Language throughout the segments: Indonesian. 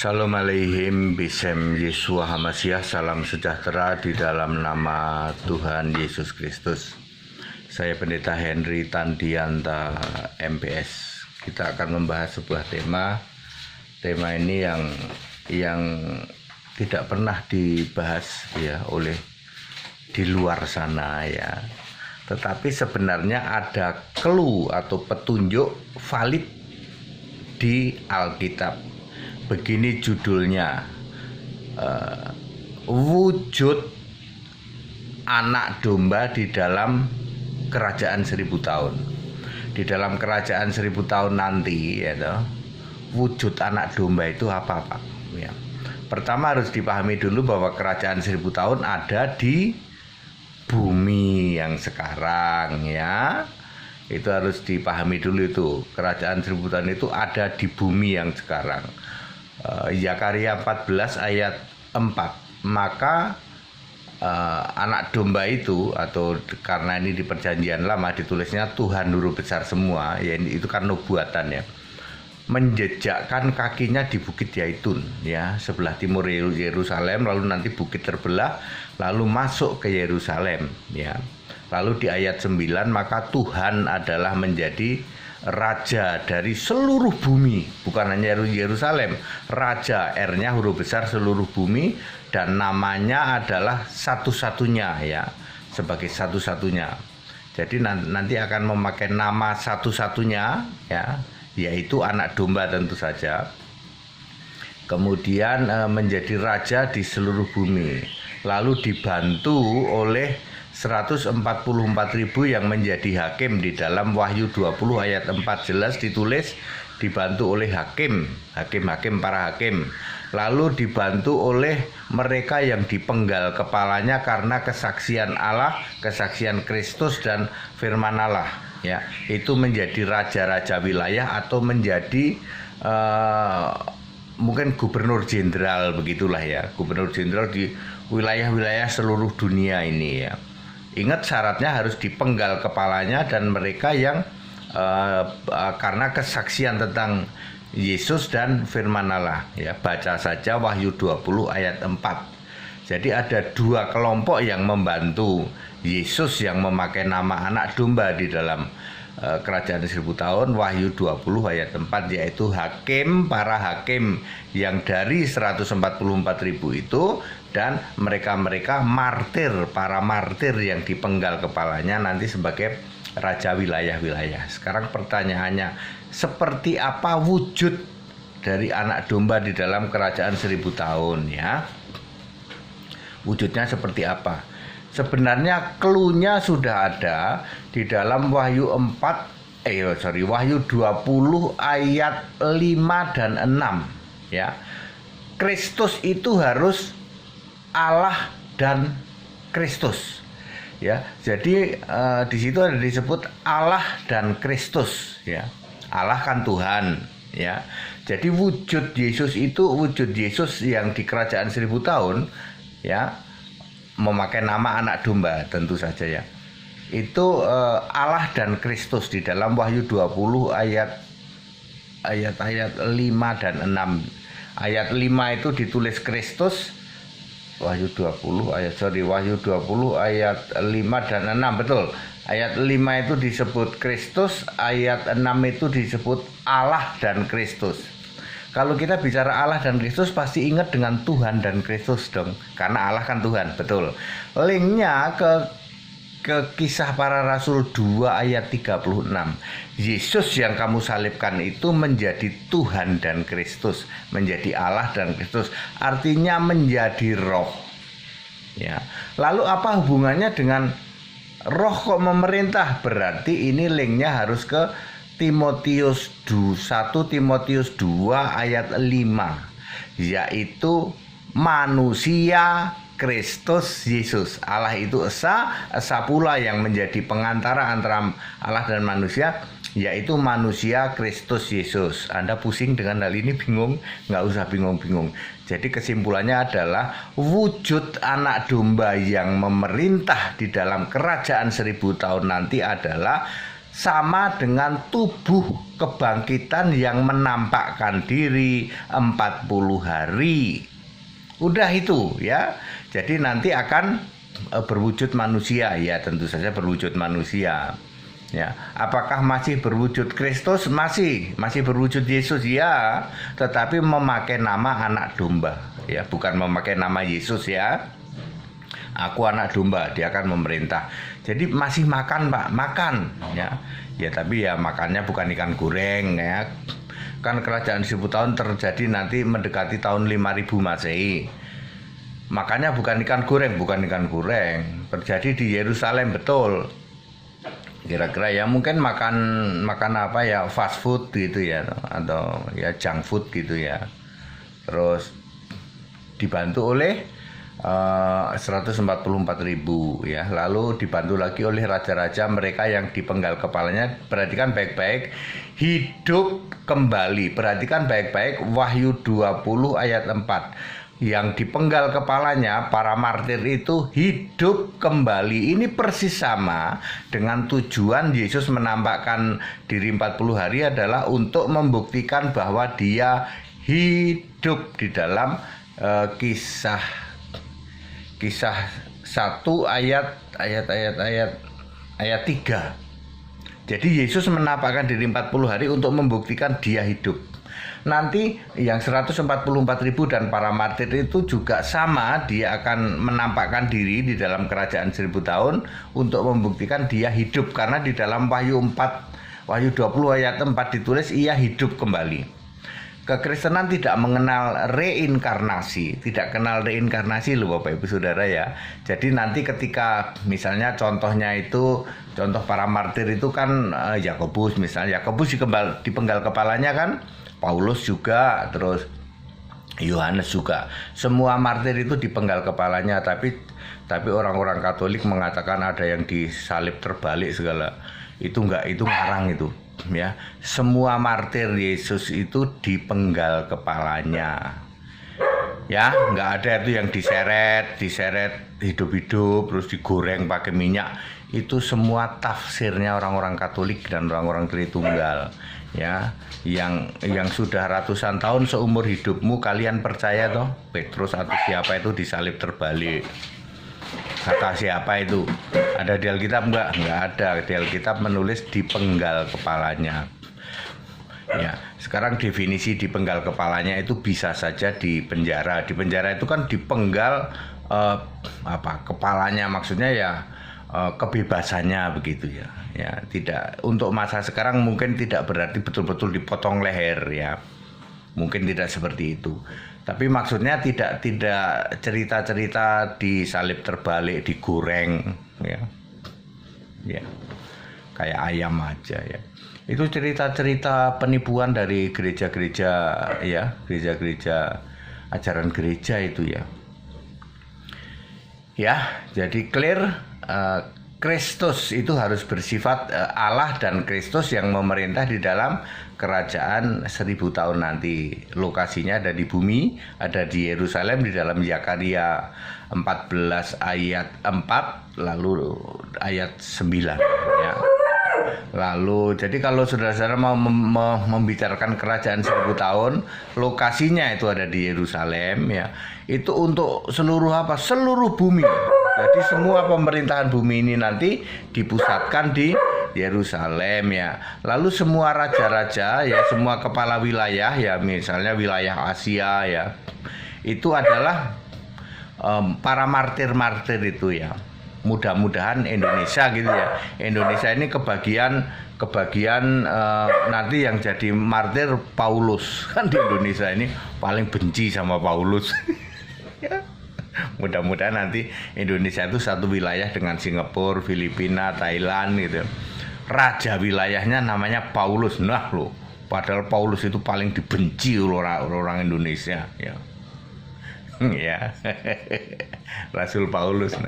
Shalom alaihim bisem Yesua Hamasiah. Salam sejahtera di dalam nama Tuhan Yesus Kristus. Saya Pendeta Henry Tandianta MPS. Kita akan membahas sebuah tema. Tema ini yang tidak pernah dibahas ya oleh di luar sana ya. Tetapi sebenarnya ada clue atau petunjuk valid di Alkitab. Begini judulnya, wujud anak domba di dalam kerajaan 1000 tahun. Di dalam kerajaan 1000 tahun nanti, ya, wujud anak domba itu apa, Pak? Ya. Pertama harus dipahami dulu bahwa kerajaan 1000 tahun ada di bumi yang sekarang, ya. Itu harus dipahami dulu itu. Kerajaan 1000 tahun itu ada di bumi yang sekarang. Zakaria 14 ayat 4. Maka anak domba itu, atau karena ini di perjanjian lama ditulisnya Tuhan huruf besar semua, ya itu kan nubuatan ya, menjejakkan kakinya di Bukit Zaitun ya, sebelah timur Yerusalem, lalu nanti bukit terbelah, lalu masuk ke Yerusalem ya. Lalu di ayat 9, maka Tuhan adalah menjadi raja dari seluruh bumi, bukan hanya Yerusalem. Raja, R-nya huruf besar, seluruh bumi, dan namanya adalah satu-satunya ya, sebagai satu-satunya. Jadi nanti akan memakai nama satu-satunya ya, yaitu anak domba tentu saja. Kemudian menjadi raja di seluruh bumi. Lalu dibantu oleh 144.000 yang menjadi hakim. Di dalam Wahyu 20 ayat 4 jelas ditulis dibantu oleh hakim, para hakim. Lalu dibantu oleh mereka yang dipenggal kepalanya karena kesaksian Allah, kesaksian Kristus dan firman Allah ya. Itu menjadi raja-raja wilayah atau menjadi mungkin gubernur jenderal, begitulah ya, gubernur jenderal di wilayah-wilayah seluruh dunia ini ya. Ingat syaratnya harus dipenggal kepalanya dan mereka yang karena kesaksian tentang Yesus dan firman Allah ya. Baca saja Wahyu 20 ayat 4. Jadi ada dua kelompok yang membantu Yesus yang memakai nama anak domba di dalam kerajaan 1000 tahun. Wahyu 20 ayat 4, yaitu hakim, para hakim yang dari 144.000 itu, dan mereka martir, para martir yang dipenggal kepalanya nanti sebagai raja wilayah-wilayah. Sekarang pertanyaannya, seperti apa wujud dari anak domba di dalam kerajaan 1000 tahun ya? Wujudnya seperti apa? Sebenarnya clue-nya sudah ada di dalam Wahyu 20 ayat 5 dan 6 ya. Kristus itu harus Allah dan Kristus ya. Jadi di situ ada disebut Allah dan Kristus ya. Allah kan Tuhan ya. Jadi wujud Yesus itu wujud Yesus yang di kerajaan 1000 tahun ya, memakai nama anak domba tentu saja ya. Itu Allah dan Kristus di dalam Wahyu 20 ayat 5 dan 6. Ayat 5 itu ditulis Kristus. Wahyu 20 ayat 5 dan 6, betul. Ayat 5 itu disebut Kristus, ayat 6 itu disebut Allah dan Kristus. Kalau kita bicara Allah dan Kristus pasti ingat dengan Tuhan dan Kristus dong, karena Allah kan Tuhan, betul. Linknya ke Kisah Para Rasul 2 ayat 36. Yesus yang kamu salibkan itu menjadi Tuhan dan Kristus, menjadi Allah dan Kristus, artinya menjadi roh ya. Lalu apa hubungannya dengan roh kok memerintah? Berarti ini linknya harus ke 1 Timotius 2 ayat 5, yaitu manusia Kristus Yesus. Allah itu esa pula yang menjadi pengantara antara Allah dan manusia, yaitu manusia Kristus Yesus. Anda pusing dengan hal ini, bingung? Nggak usah bingung-bingung. Jadi kesimpulannya adalah wujud anak domba yang memerintah di dalam kerajaan 1000 tahun nanti adalah sama dengan tubuh kebangkitan yang menampakkan diri 40 hari. Udah itu ya. Jadi nanti akan berwujud manusia, ya tentu saja berwujud manusia. Ya, apakah masih berwujud Kristus? Masih berwujud Yesus, ya, tetapi memakai nama anak domba, ya, bukan memakai nama Yesus, ya. Aku anak domba, dia akan memerintah. Jadi masih makan, Pak, makan, ya. Ya, tapi ya makannya bukan ikan goreng, ya. Kan kerajaan 1000 tahun terjadi nanti mendekati tahun 5000 Masehi. Makanya bukan ikan goreng, terjadi di Yerusalem, betul. Kira-kira ya mungkin makan apa ya, fast food gitu ya, atau ya junk food gitu ya. Terus dibantu oleh 144.000 ya, lalu dibantu lagi oleh raja-raja mereka yang dipenggal kepalanya. Perhatikan baik-baik, hidup kembali. Perhatikan baik-baik Wahyu 20 ayat 4. Yang dipenggal kepalanya, para martir itu hidup kembali. Ini persis sama dengan tujuan Yesus menampakkan diri 40 hari adalah untuk membuktikan bahwa dia hidup di dalam kisah 1 ayat 3. Jadi Yesus menampakkan diri 40 hari untuk membuktikan dia hidup. Nanti yang 144.000 dan para martir itu juga sama, dia akan menampakkan diri di dalam kerajaan 1000 tahun untuk membuktikan dia hidup, karena di dalam Wahyu 20 ayat 4 ditulis ia hidup kembali. Kekristenan tidak mengenal reinkarnasi, tidak kenal reinkarnasi loh Bapak Ibu Saudara ya. Jadi nanti ketika misalnya contohnya itu, contoh para martir itu kan Yakobus misalnya, Yakobus dipenggal kepalanya kan, Paulus juga, terus Yohanes juga. Semua martir itu dipenggal kepalanya, tapi orang-orang Katolik mengatakan ada yang disalib terbalik segala. Itu ngarang itu. Ya, semua martir Yesus itu dipenggal kepalanya. Ya, nggak ada itu yang diseret hidup-hidup terus digoreng pakai minyak. Itu semua tafsirnya orang-orang Katolik dan orang-orang Tritunggal. Ya, yang sudah ratusan tahun seumur hidupmu kalian percaya toh Petrus atau siapa itu disalib terbalik. Kata siapa itu? Ada di Alkitab enggak? Enggak ada. Di Alkitab menulis dipenggal kepalanya. Ya, sekarang definisi dipenggal kepalanya itu bisa saja di penjara. Di penjara itu kan dipenggal kepalanya, maksudnya ya kebebasannya begitu ya. Ya, tidak untuk masa sekarang mungkin tidak berarti betul-betul dipotong leher ya. Mungkin tidak seperti itu. Tapi maksudnya tidak cerita-cerita disalib terbalik, digoreng ya. Ya. Kayak ayam aja ya. Itu cerita-cerita penipuan dari gereja-gereja ya, gereja-gereja ajaran gereja itu ya. Ya, jadi clear, Kristus itu harus bersifat Allah dan Kristus yang memerintah di dalam kerajaan 1000 tahun nanti. Lokasinya ada di bumi, ada di Yerusalem di dalam Zakaria 14 ayat 4 lalu ayat 9 ya. Lalu jadi kalau saudara-saudara mau membicarakan kerajaan 1000 tahun, lokasinya itu ada di Yerusalem ya. Itu untuk seluruh bumi. Jadi semua pemerintahan bumi ini nanti dipusatkan di Yerusalem ya. Lalu semua raja-raja ya, semua kepala wilayah ya, misalnya wilayah Asia ya, itu adalah para martir-martir itu ya. Mudah-mudahan Indonesia gitu ya. Indonesia ini kebagian nanti yang jadi martir Paulus. Kan di Indonesia ini paling benci sama Paulus. Mudah-mudahan nanti Indonesia itu satu wilayah dengan Singapura, Filipina, Thailand gitu. Raja wilayahnya namanya Paulus. Nah loh, padahal Paulus itu paling dibenci oleh orang Indonesia ya. Ya. Rasul Paulus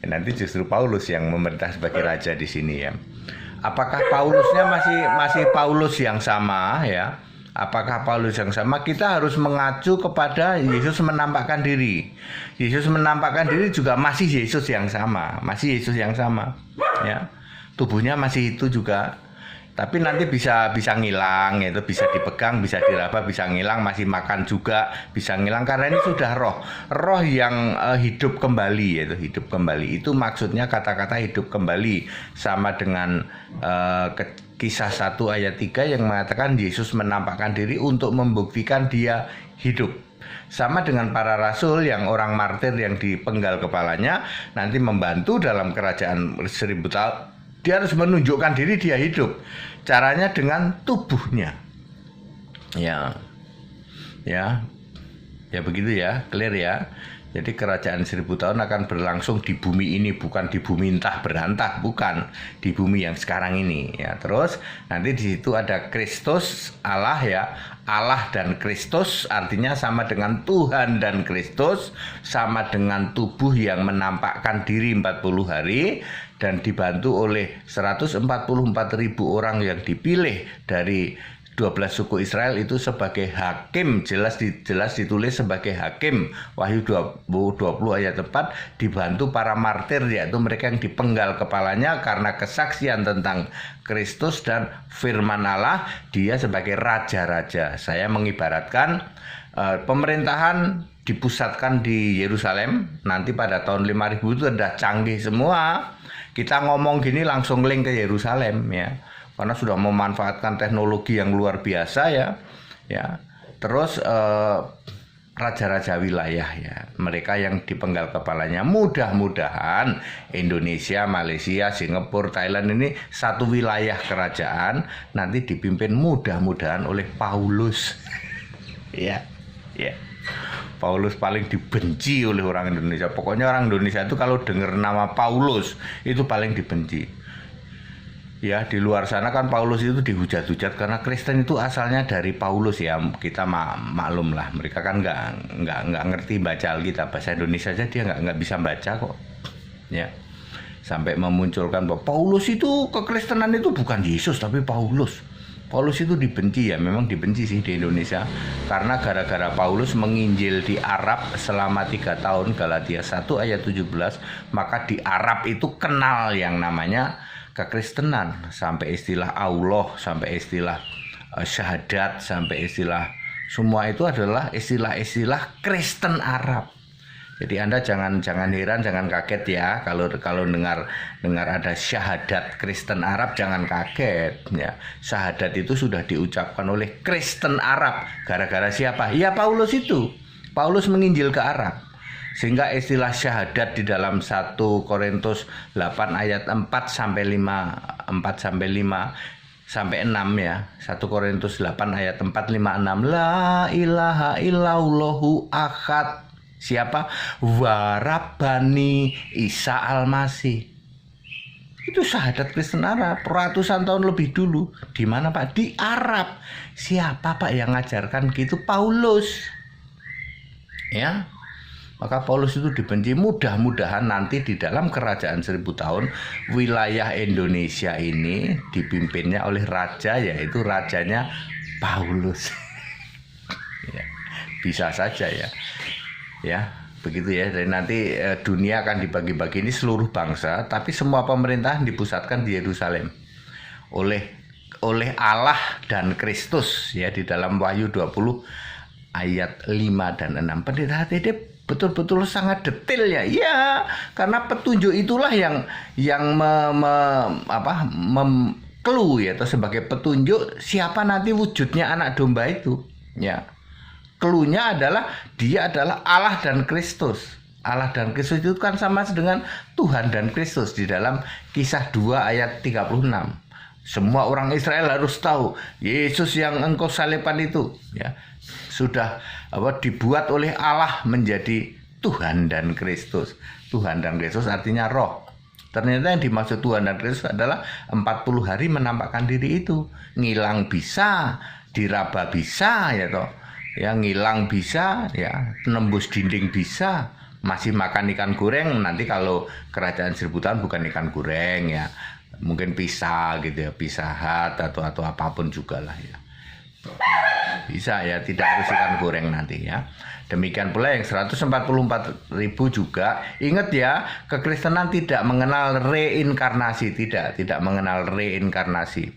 nanti justru Paulus yang memerintah sebagai raja di sini ya. Apakah Paulusnya masih Paulus yang sama ya? Apakah Paulus yang sama? Kita harus mengacu kepada Yesus menampakkan diri. Yesus menampakkan diri juga masih Yesus yang sama, ya. tubuhnya masih itu juga. Tapi nanti bisa ngilang, yaitu bisa dipegang, bisa diraba, bisa ngilang, masih makan juga bisa ngilang karena ini sudah roh yang hidup kembali, yaitu hidup kembali. Itu maksudnya kata-kata hidup kembali sama dengan Kisah 1 ayat 3 yang mengatakan Yesus menampakkan diri untuk membuktikan dia hidup. Sama dengan para rasul yang orang martir yang dipenggal kepalanya nanti membantu dalam kerajaan 1000 tahun. Dia harus menunjukkan diri dia hidup. Caranya dengan tubuhnya. Ya begitu ya, clear ya. Jadi kerajaan 1000 tahun akan berlangsung di bumi ini, bukan di bumi entah berantah, bukan di bumi yang sekarang ini. Ya, terus nanti di situ ada Kristus Allah ya, Allah dan Kristus artinya sama dengan Tuhan dan Kristus, sama dengan tubuh yang menampakkan diri 40 hari dan dibantu oleh 144.000 orang yang dipilih dari 12 suku Israel itu sebagai hakim, jelas ditulis sebagai hakim. Wahyu 20 ayat 4 dibantu para martir, yaitu mereka yang dipenggal kepalanya karena kesaksian tentang Kristus dan firman Allah. Dia sebagai raja-raja. Saya mengibaratkan pemerintahan dipusatkan di Yerusalem. Nanti pada tahun 5000 itu sudah canggih semua. Kita ngomong gini langsung link ke Yerusalem ya. Karena sudah memanfaatkan teknologi yang luar biasa ya. Terus raja-raja wilayah ya, mereka yang dipenggal kepalanya. Mudah-mudahan Indonesia, Malaysia, Singapura, Thailand ini satu wilayah kerajaan nanti dipimpin mudah-mudahan oleh Paulus. ya. Paulus paling dibenci oleh orang Indonesia. Pokoknya orang Indonesia itu kalau dengar nama Paulus itu paling dibenci. Ya, di luar sana kan Paulus itu dihujat-hujat karena Kristen itu asalnya dari Paulus ya. Kita maklum lah, mereka kan nggak ngerti baca Alkitab, bahasa Indonesia aja dia nggak bisa baca kok. Ya, sampai memunculkan bahwa Paulus itu kekristenan itu bukan Yesus tapi Paulus. Paulus itu dibenci ya, memang dibenci sih di Indonesia karena gara-gara Paulus menginjil di Arab selama 3 tahun, Galatia 1 ayat 17, maka di Arab itu kenal yang namanya kekristenan, sampai istilah Allah, sampai istilah syahadat, sampai istilah semua itu adalah istilah-istilah Kristen Arab. Jadi Anda jangan heran, jangan kaget ya kalau dengar ada syahadat Kristen Arab, jangan kaget ya. Syahadat itu sudah diucapkan oleh Kristen Arab. Gara-gara siapa? Ya Paulus itu. Paulus menginjil ke Arab. Sehingga istilah syahadat di dalam 1 Korintus 8 ayat 4 sampai 6 ya. 1 Korintus 8 ayat 4, 5, 6. La ilaha illallahu ahad. Siapa? Warabani Isa Al-Masih. Itu syahadat Kristen Arab ratusan tahun lebih dulu. Di mana Pak? Di Arab. Siapa Pak yang ngajarkan gitu? Paulus. Ya. Maka Paulus itu dibenci. Mudah-mudahan nanti di dalam kerajaan 1000 tahun wilayah Indonesia ini dipimpinnya oleh raja, yaitu rajanya Paulus. Ya, bisa saja ya. Ya, begitu ya. Dan nanti dunia akan dibagi-bagi ini seluruh bangsa, tapi semua pemerintahan dipusatkan di Yerusalem oleh Allah dan Kristus ya, di dalam Wahyu 20 ayat 5 dan 6. Pendeta HTD betul-betul sangat detail ya. Ya, karena petunjuk itulah yang clue ya, atau sebagai petunjuk siapa nanti wujudnya anak domba itu. Ya. Clue-nya adalah dia adalah Allah dan Kristus. Allah dan Kristus itu kan sama dengan Tuhan dan Kristus di dalam Kisah 2 ayat 36. Semua orang Israel harus tahu Yesus yang engkau salibkan itu ya sudah dibuat oleh Allah menjadi Tuhan dan Kristus. Tuhan dan Kristus artinya roh. Ternyata yang dimaksud Tuhan dan Kristus adalah 40 hari menampakkan diri itu. Ngilang bisa, diraba bisa ya toh. Ya, ngilang bisa, ya, nembus dinding bisa, masih makan ikan goreng. Nanti kalau kerajaan 1000 tahun bukan ikan goreng ya, mungkin pisah gitu ya, Pizza Hut atau apapun juga lah ya. Bisa ya, tidak harus ikan goreng nanti ya. Demikian pula yang 144.000 juga. Ingat ya, kekristenan tidak mengenal reinkarnasi, tidak mengenal reinkarnasi.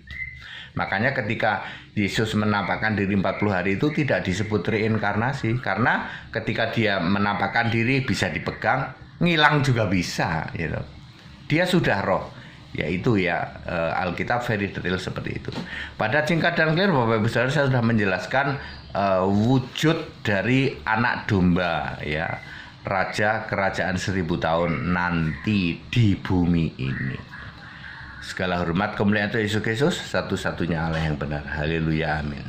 Makanya ketika Yesus menampakkan diri 40 hari itu tidak disebut reinkarnasi, karena ketika dia menampakkan diri bisa dipegang, ngilang juga bisa gitu. Dia sudah roh. Yaitu ya, Alkitab very detail seperti itu. Pada singkat dan clear Bapak Ibu Saudara, saya sudah menjelaskan wujud dari anak domba ya, raja kerajaan 1000 tahun nanti di bumi ini. Segala hormat kemuliaan Tuhan Yesus Kristus, satu-satunya Allah yang benar. Haleluya, amin.